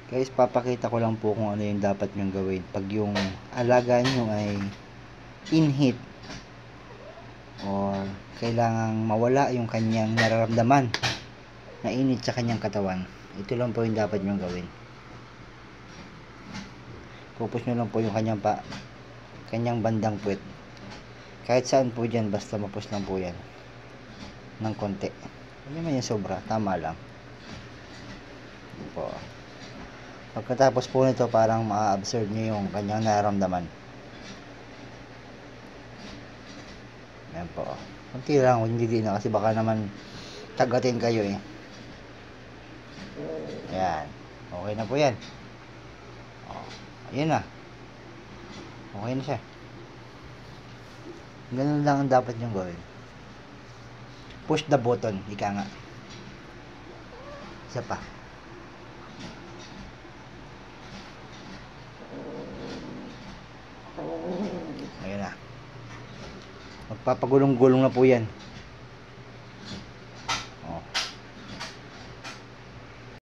Guys, papakita ko lang po kung ano yung dapat nyong gawin pag yung alaga nyo ay in heat or kailangang mawala yung kanyang nararamdaman na init sa kanyang katawan. Ito lang po yung dapat nyong gawin. Pupus nyo lang po yung kanyang bandang puwet. Kahit saan po dyan, basta mapus lang po yan ng konti. Hindi man yung sobra, tama lang po. Pagkatapos po nito, parang ma-absorb nyo yung kanyang nararamdaman. Ayan po. Kunti lang, hindi din na kasi baka naman tagatin kayo eh. Ayan. Okay na po yan. Ayan na. Okay na siya. Ganun lang ang dapat nyo gawin. Push the button, ika nga. Isa pa. Ayan na. Magpapagulong-gulong na po yan.